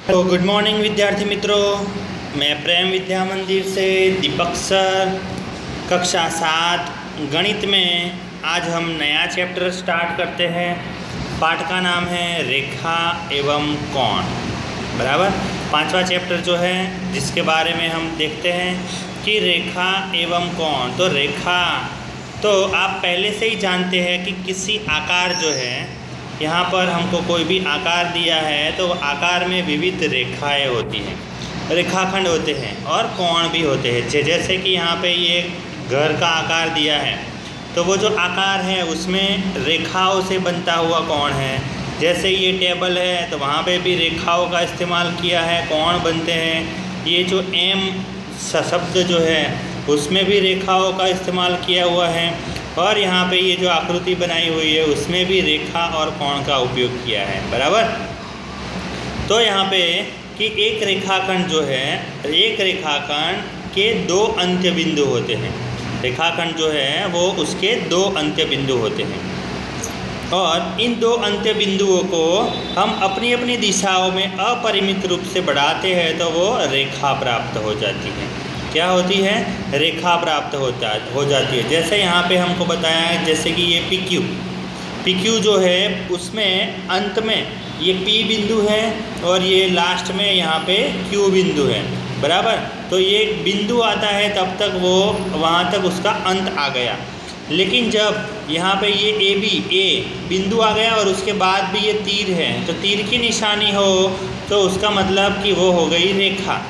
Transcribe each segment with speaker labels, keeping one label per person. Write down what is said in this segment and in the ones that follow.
Speaker 1: तो good morning विद्यार्थी मित्रों, मैं प्रेम विद्या मंदिर से दीपक सर, कक्षा 7 गणित में आज हम नया चैप्टर स्टार्ट करते हैं। पाठ का नाम है रेखा एवं कोण। बराबर, 5वां चैप्टर जो है जिसके बारे में हम देखते हैं कि रेखा एवं कोण। तो रेखा तो आप पहले से ही जानते हैं कि किसी आकार जो है, यहाँ पर हमको कोई भी आकार दिया है तो आकार में विविध रेखाएं होती हैं, रेखाखंड होते हैं और कोण भी होते हैं। जैसे कि यहाँ पे ये घर का आकार दिया है तो वो जो आकार है उसमें रेखाओं से बनता हुआ कोण है। जैसे ये टेबल है तो वहाँ पे भी रेखाओं का इस्तेमाल किया है, कोण बनते हैं। ये जो एम शब्द जो है उसमें भी रेखाओं का इस्तेमाल किया हुआ है। और यहाँ पे ये जो आकृति बनाई हुई है उसमें भी रेखा और कोण का उपयोग किया है। बराबर, तो यहाँ पे कि एक रेखाखंड जो है, एक रेखाखंड के 2 अंत्य बिंदु होते हैं। रेखाखंड जो है वो उसके 2 अंत्य बिंदु होते हैं और इन 2 अंत्य बिंदुओं को हम अपनी अपनी दिशाओं में अपरिमित रूप से बढ़ाते हैं तो वो रेखा प्राप्त हो जाती है। क्या होती है? रेखा प्राप्त हो जाती है। जैसे यहाँ पे हमको बताया है, जैसे कि ये PQ जो है उसमें अंत में ये P बिंदु है और ये लास्ट में यहाँ पे Q बिंदु है। बराबर, तो ये बिंदु आता है तब तक वो वहाँ तक उसका अंत आ गया। लेकिन जब यहाँ पे ये A बिंदु आ गया और उसके बाद भी ये तीर है तो तीर की निशानी हो तो उसका मतलब कि वो हो गई रेखा।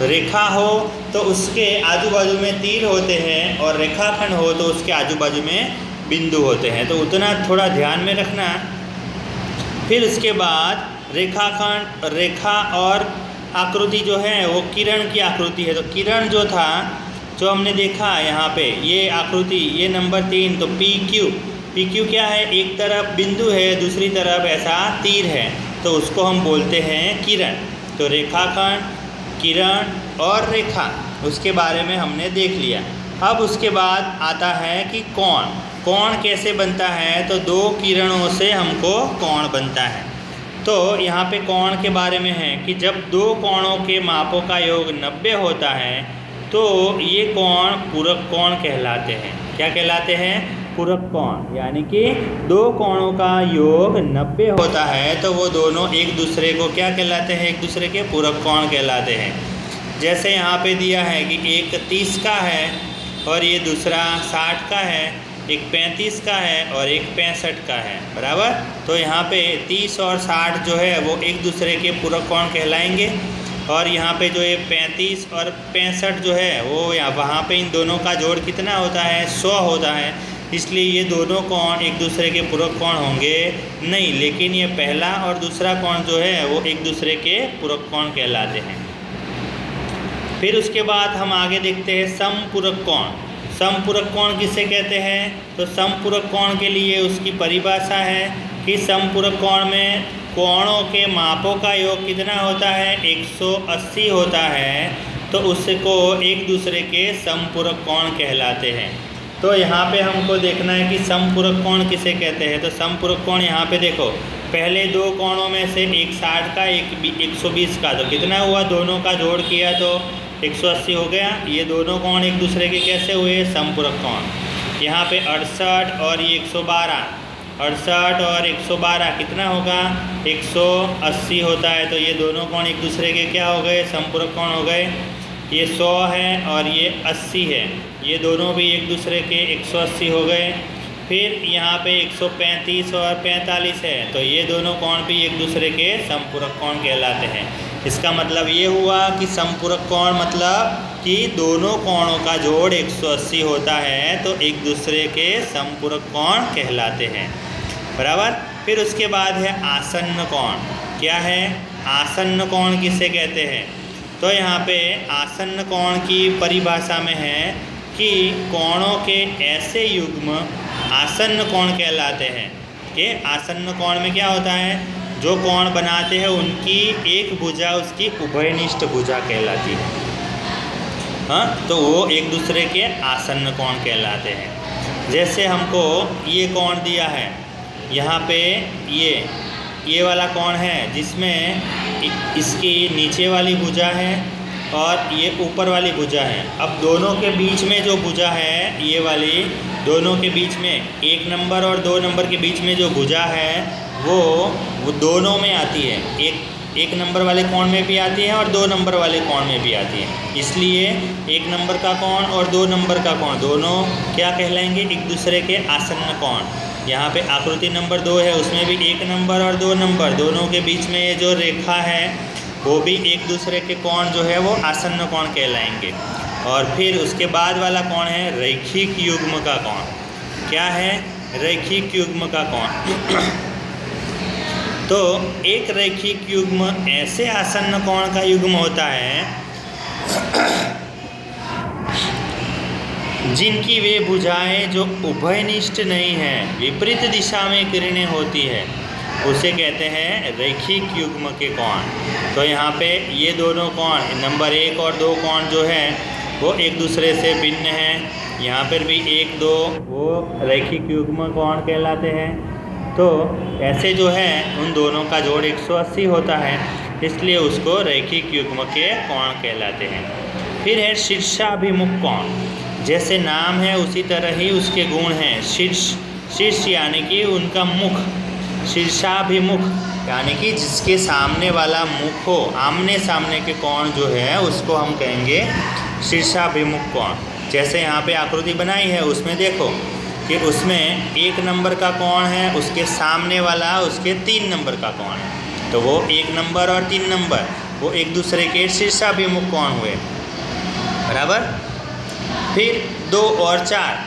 Speaker 1: रेखा हो तो उसके आजू बाजू में तीर होते हैं और रेखाखंड हो तो उसके आजू बाजू में बिंदु होते हैं। तो उतना थोड़ा ध्यान में रखना। फिर उसके बाद रेखाखंड, रेखा और आकृति जो है वो किरण की आकृति है। तो किरण जो था, जो हमने देखा यहाँ पे ये आकृति, ये नंबर 3, तो PQ क्या है? एक तरफ बिंदु है, दूसरी तरफ ऐसा तीर है, तो उसको हम बोलते हैं किरण। तो रेखाखंड, किरण और रेखा, उसके बारे में हमने देख लिया। अब उसके बाद आता है कि कोण कैसे बनता है? तो 2 किरणों से हमको कोण बनता है। तो यहाँ पे कोण के बारे में है कि जब 2 कोणों के मापों का योग 90 होता है तो ये कोण पूरक कोण कहलाते हैं। क्या कहलाते हैं? पूरक कोण। यानी कि 2 कोणों का योग 90 होता है तो वो दोनों एक दूसरे को क्या कहलाते हैं? एक दूसरे के पूरक कोण कहलाते हैं। जैसे यहाँ पे दिया है कि एक 30 का है और ये दूसरा 60 का है, एक 35 का है और एक 65 का है। बराबर, तो यहाँ पे 30 और 60 जो है वो एक दूसरे के पूरक कोण कहलाएंगे। और यहाँ पे जो ये 35 और 65 जो है वो वहाँ पे इन दोनों का जोड़ कितना होता है? 100 होता है। इसलिए ये दोनों कोण एक दूसरे के पूरक कोण होंगे नहीं, लेकिन ये पहला और दूसरा कोण जो है वो एक दूसरे के पूरक कोण कहलाते हैं। फिर उसके बाद हम आगे देखते हैं समपूरक कोण। समपूरक कोण किसे कहते हैं? तो समपूरक कोण के लिए उसकी परिभाषा है कि समपूरक कोण में कोणों के मापों का योग कितना होता है? 180 होता है, तो उसको एक दूसरे के समपूरक कोण कहलाते हैं। तो यहाँ पे हमको देखना है कि समपूरक कोण किसे कहते हैं। तो समपूरक कोण यहाँ पे देखो, पहले 2 कोणों में से एक 60 का, एक 120 का, तो कितना हुआ? दोनों का जोड़ किया तो 180 हो गया। ये दोनों कोण एक दूसरे के कैसे हुए? समपूरक कोण। यहाँ पे 68 और ये 112, 68 और 112 कितना होगा? 180 होता है। तो ये दोनों कोण एक दूसरे के क्या हो गए? समपूरक कोण हो गए। ये 100 है और ये 80 है, ये दोनों भी एक दूसरे के 180 हो गए। फिर यहाँ पे 135 और 45 है, तो ये दोनों कोण भी एक दूसरे के समपूरक कोण कहलाते हैं। इसका मतलब ये हुआ कि समपूरक कोण मतलब कि दोनों कोणों का जोड़ 180 होता है तो एक दूसरे के समपूरक कोण कहलाते हैं। बराबर, फिर उसके बाद है आसन्न कोण। क्या है? आसन्न कोण किसे कहते हैं? तो यहाँ पे आसन्न कोण की परिभाषा में है कि कोणों के ऐसे युग्म आसन्न कोण कहलाते हैं। कि आसन्न कोण में क्या होता है? जो कोण बनाते हैं उनकी एक भुजा उसकी उभयनिष्ठ भुजा कहलाती है। तो वो एक दूसरे के आसन्न कोण कहलाते हैं। जैसे हमको ये कोण दिया है, यहाँ पे ये वाला कोण है जिसमें इसकी नीचे वाली भुजा है और ये ऊपर वाली भुजा है। अब दोनों के बीच में जो भुजा है ये वाली, दोनों के बीच में 1 नंबर और 2 नंबर के बीच में जो भुजा है वो दोनों में आती है। एक नंबर वाले कोण में भी आती है और 2 नंबर वाले कोण में भी आती है। इसलिए 1 नंबर का कोण और 2 नंबर का कोण दोनों क्या कहलाएंगे, एक दूसरे के आसन्न कोण। यहाँ पे आकृति नंबर 2 है, उसमें भी 1 नंबर और 2 नंबर दोनों के बीच में ये जो रेखा है वो भी एक दूसरे के कोण जो है वो आसन्न कोण कहलाएंगे। और फिर उसके बाद वाला कोण है रैखिक युग्म का कोण। क्या है? रैखिक युग्म का कोण। तो एक रैखिक युग्म ऐसे आसन्न कोण का युग्म होता है जिनकी वे भुजाएं जो उभयनिष्ठ नहीं है, विपरीत दिशा में किरणें होती है, उसे कहते हैं रैखिक युग्म के कोण। तो यहाँ पे ये दोनों कोण नंबर 1 और 2 कोण जो है वो एक दूसरे से भिन्न हैं। यहाँ पर भी 1, 2 वो रैखिक युग्म कोण कहलाते हैं। तो ऐसे जो है उन दोनों का जोड़ 180 होता है, इसलिए उसको रैखिक युग्म के कोण कहलाते हैं। फिर है शीर्षाभिमुख कोण। जैसे नाम है उसी तरह ही उसके गुण हैं। शीर्ष यानी कि उनका मुख, शीर्षाभिमुख यानी कि जिसके सामने वाला मुख हो, आमने सामने के कोण जो है उसको हम कहेंगे शीर्षाभिमुख कोण। जैसे यहाँ पे आकृति बनाई है उसमें देखो कि उसमें 1 नंबर का कोण है, उसके सामने वाला उसके 3 नंबर का कोण है, तो वो 1 नंबर और 3 नंबर वो एक दूसरे के शीर्षाभिमुख कोण हुए, बराबर। फिर 2 और 4,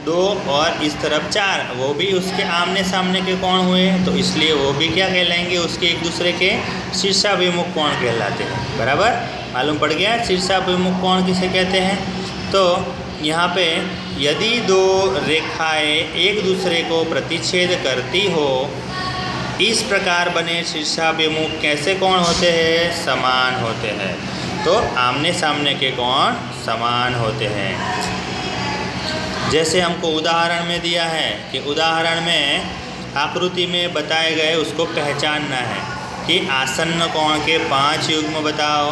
Speaker 1: 2 और इस तरफ 4 वो भी उसके आमने सामने के कोण हुए, तो इसलिए वो भी क्या कहलाएंगे, उसके एक दूसरे के शीर्षाभिमुख कोण कहलाते हैं, बराबर। मालूम पड़ गया शीर्षाभिमुख कोण किसे कहते हैं। तो यहाँ पे यदि 2 रेखाएं एक दूसरे को प्रतिच्छेद करती हो, इस प्रकार बने शीर्षाभिमुख कैसे कोण होते हैं? समान होते हैं। तो आमने सामने के कोण समान होते हैं। जैसे हमको उदाहरण में दिया है कि उदाहरण में आकृति में बताए गए उसको पहचानना है कि आसन्न कोण के 5 युग्म बताओ,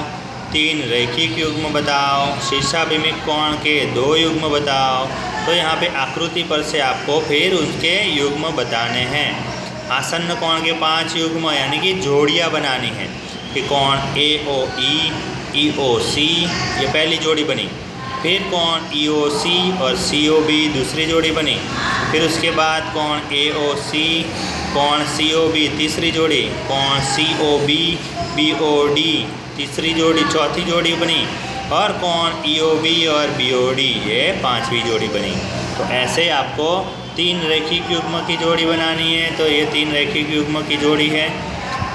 Speaker 1: 3 रैखिक युग्म बताओ, शीर्षाभिमुख कोण के 2 युग्म बताओ। तो यहाँ पे आकृति पर से आपको फिर उनके युग्म बताने हैं। आसन्न कोण के 5 युग्म यानी कि जोड़ियाँ बनानी है कि कोण AOE, EOC ये पहली जोड़ी बनी, फिर कोण EOC और COB दूसरी जोड़ी बनी, फिर उसके बाद कोण AOC, कोण COB तीसरी जोड़ी, कोण COB, BOD तीसरी जोड़ी, चौथी जोड़ी बनी, और कोण EOB और BOD ये 5वीं जोड़ी बनी। तो ऐसे आपको 3 रैखिक युग्म की जोड़ी बनानी है, तो ये 3 रैखिक युग्म की जोड़ी है।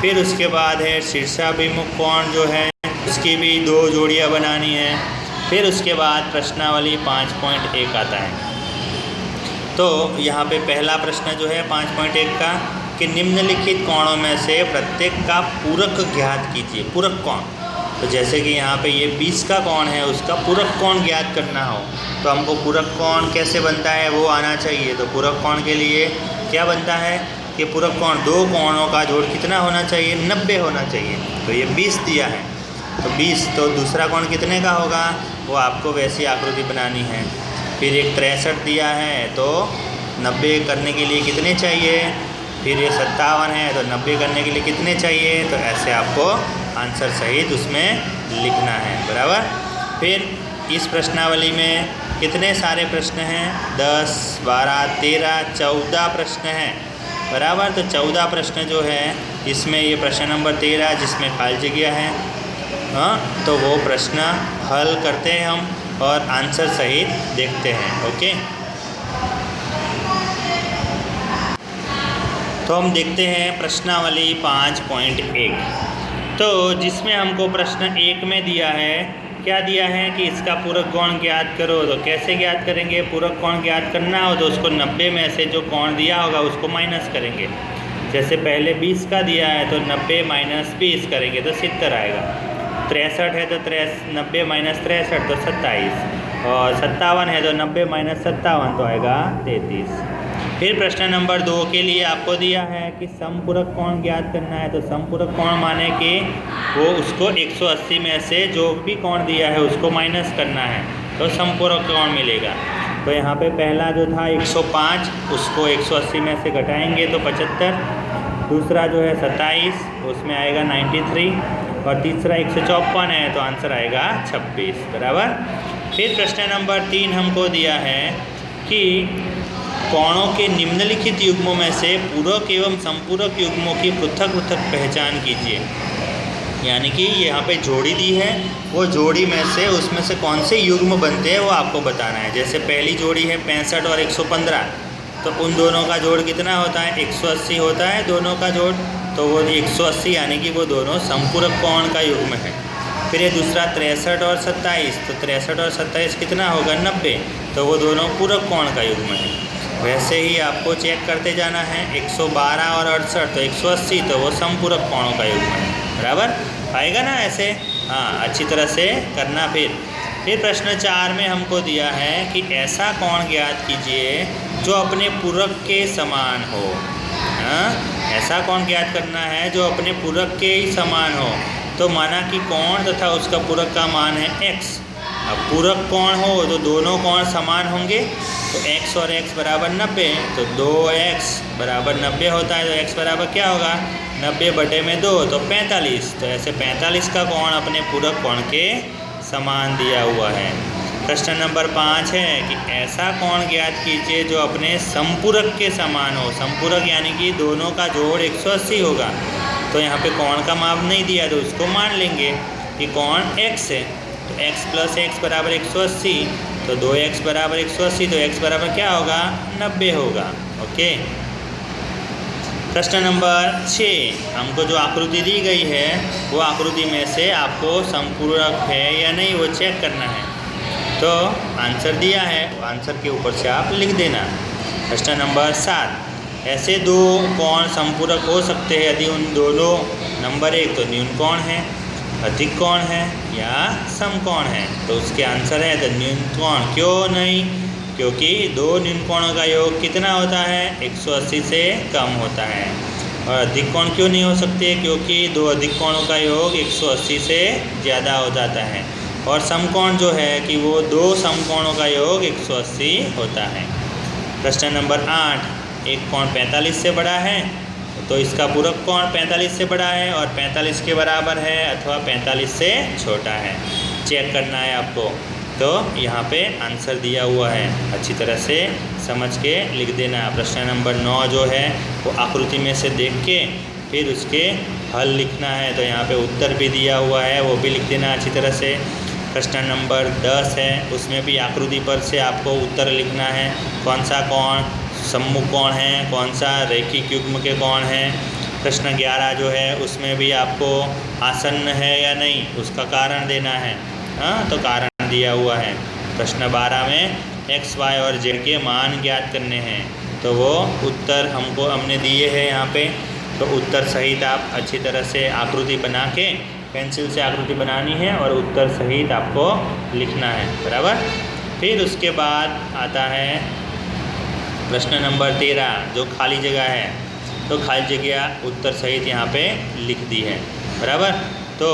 Speaker 1: फिर उसके बाद है शीर्षाभिमुख कोण जो है उसकी भी 2 जोड़ियाँ बनानी है। फिर उसके बाद प्रश्नावली 5.1 आता है। तो यहाँ पे पहला प्रश्न जो है 5.1 का कि निम्नलिखित कोणों में से प्रत्येक का पूरक ज्ञात कीजिए। पूरक कोण, तो जैसे कि यहाँ पे ये 20 का कोण है, उसका पूरक कोण ज्ञात करना हो तो हमको पूरक कोण कैसे बनता है वो आना चाहिए। तो पूरक कोण के लिए क्या बनता है कि पूरक कोण 2 कोणों का जोड़ कितना होना चाहिए? 90 होना चाहिए। तो ये 20 दिया है तो 20, तो दूसरा कोण कितने का होगा वो आपको वैसी आकृति बनानी है। फिर एक 63 दिया है तो 90 करने के लिए कितने चाहिए? फिर ये 57 है तो 90 करने के लिए कितने चाहिए? तो ऐसे आपको आंसर सहित उसमें लिखना है, बराबर। फिर इस प्रश्नावली में कितने सारे प्रश्न हैं? 10, 12, 13, 14 प्रश्न हैं, बराबर। तो 14 प्रश्न जो है इसमें ये प्रश्न नंबर 13 जिसमें खाली जगह है, हाँ, तो वो प्रश्न हल करते हैं हम और आंसर सहित देखते हैं। ओके, तो हम देखते हैं प्रश्नावली 5.1। तो जिसमें हमको प्रश्न 1 में दिया है, क्या दिया है कि इसका पूरक कोण ज्ञात करो। तो कैसे ज्ञात करेंगे? पूरक कोण ज्ञात करना हो तो उसको 90 में से जो कोण दिया होगा उसको माइनस करेंगे। जैसे पहले 20 का दिया है तो 90 माइनस 20 करेंगे तो 70 आएगा। 63 है तो 90 माइनस 63 तो 27, और 57 है तो 90 माइनस 57 तो आएगा 33। फिर प्रश्न नंबर 2 के लिए आपको दिया है कि समपूरक कोण ज्ञात करना है। तो समपूरक कोण माने कि वो उसको 180 में से जो भी कोण दिया है उसको माइनस करना है, तो समपूरक कोण मिलेगा। तो यहाँ पे पहला जो था 105, उसको 180 में से घटाएंगे तो 75, दूसरा जो है 27, उसमें आएगा 93, और तीसरा 154 है तो आंसर आएगा 26, बराबर। फिर प्रश्न नंबर 3 हमको दिया है कि कोणों के निम्नलिखित युग्मों में से पूरक एवं संपूरक युग्मों की पृथक पृथक पहचान कीजिए। यानी कि यहाँ पे जोड़ी दी है, वो जोड़ी में से उसमें से कौन से युग्म बनते हैं वो आपको बताना है। जैसे पहली जोड़ी है 65 और 115, तो उन दोनों का जोड़ कितना होता है? 180 होता है दोनों का जोड़, तो वो 180 यानी कि वो दोनों संपूरक कोण का युग्म है। फिर ये दूसरा 63 और 27, तो 63 और 27 कितना होगा? 90, तो वो दोनों पूरक कोण का युग्म है। वैसे ही आपको चेक करते जाना है, 112 और 68 तो 180, तो वो समपूरक कोणों का युग्म है, बराबर। आएगा ना ऐसे? हाँ, अच्छी तरह से करना। फिर प्रश्न 4 में हमको दिया है कि ऐसा कोण ज्ञात कीजिए जो अपने पूरक के समान हो। हाँ, ऐसा कोण ज्ञात करना है जो अपने पूरक के ही समान हो। तो माना कि कोण तथा उसका पूरक का मान है x। अब पूरक कोण हो तो दोनों कोण समान होंगे, तो x और x बराबर 90, तो 2x बराबर 90 होता है। तो x बराबर क्या होगा? 90/2 तो 45। तो ऐसे 45 का कोण अपने पूरक कोण के समान दिया हुआ है। प्रश्न नंबर 5 है कि ऐसा कोण ज्ञात कीजिए जो अपने संपूरक के समान हो। संपूरक यानी कि दोनों का जोड़ 180 होगा। तो यहाँ पे कोण का माप नहीं दिया तो उसको मान लेंगे कि कोण x है, तो x + x बराबर 180, तो 2x बराबर 180, तो x बराबर क्या होगा? 90 होगा। ओके। प्रश्न नंबर 6, हमको जो आकृति दी गई है वो आकृति में से आपको संपूरक है या नहीं वो चेक करना है। तो आंसर दिया है, आंसर के ऊपर से आप लिख देना। प्रश्न नंबर 7, ऐसे दो कोण संपूरक हो सकते हैं यदि उन दोनों, नंबर 1 तो न्यून कोण है, अधिक कोण है या समकोण है। तो उसके आंसर है द न्यून कोण। क्यों नहीं? क्योंकि दो न्यून कोणों का योग कितना होता है? 180 से कम होता है। और अधिक कोण क्यों नहीं हो सकते? क्योंकि दो अधिक कोणों का योग 180 से ज़्यादा हो जाता है। और समकोण जो है कि वो दो समकोणों का योग 180 होता है। प्रश्न नंबर 8, एक कोण 45 से बड़ा है, तो इसका पूरक कोण 45 से बड़ा है और 45 के बराबर है अथवा 45 से छोटा है। चेक करना है आपको। तो यहाँ पे आंसर दिया हुआ है, अच्छी तरह से समझ के लिख देना। प्रश्न नंबर 9 जो है वो आकृति में से देख के फिर उसके हल लिखना है। तो यहाँ पे उत्तर भी दिया हुआ है, वो भी लिख देना अच्छी तरह से। प्रश्न नंबर 10 है, उसमें भी आकृति पर से आपको उत्तर लिखना है। कौन सा कोण सम्मुख कोण है, कौन सा रैखिक युग्म के कोण है। प्रश्न 11 जो है उसमें भी आपको आसन्न है या नहीं उसका कारण देना है। हाँ, तो कारण दिया हुआ है। प्रश्न 12 में x, y और z के मान ज्ञात करने हैं, तो वो उत्तर हमने दिए हैं यहाँ पे। तो उत्तर सहित आप अच्छी तरह से आकृति बना के, पेंसिल से आकृति बनानी है और उत्तर सहित आपको लिखना है, बराबर। फिर उसके बाद आता है प्रश्न नंबर 13 जो खाली जगह है। तो खाली जगह उत्तर सहित यहाँ पे लिख दी है, बराबर। तो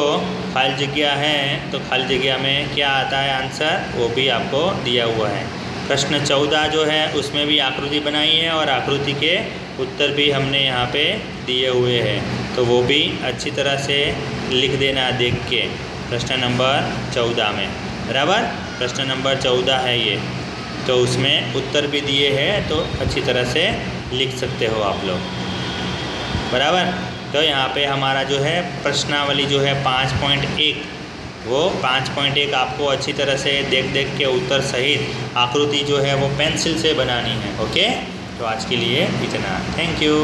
Speaker 1: खाली जगह है तो खाली जगह में क्या आता है आंसर, वो भी आपको दिया हुआ है। प्रश्न 14 जो है उसमें भी आकृति बनाई है और आकृति के उत्तर भी हमने यहाँ पे दिए हुए हैं, तो वो भी अच्छी तरह से लिख देना देख के। प्रश्न नंबर 14 में, बराबर। प्रश्न नंबर 14 है ये, तो उसमें उत्तर भी दिए हैं, तो अच्छी तरह से लिख सकते हो आप लोग, बराबर। तो यहाँ पे हमारा जो है प्रश्नावली जो है 5.1, वो 5.1 आपको अच्छी तरह से देख के उत्तर सहित आकृति जो है वो पेंसिल से बनानी है। ओके, तो आज के लिए इतना। Thank you.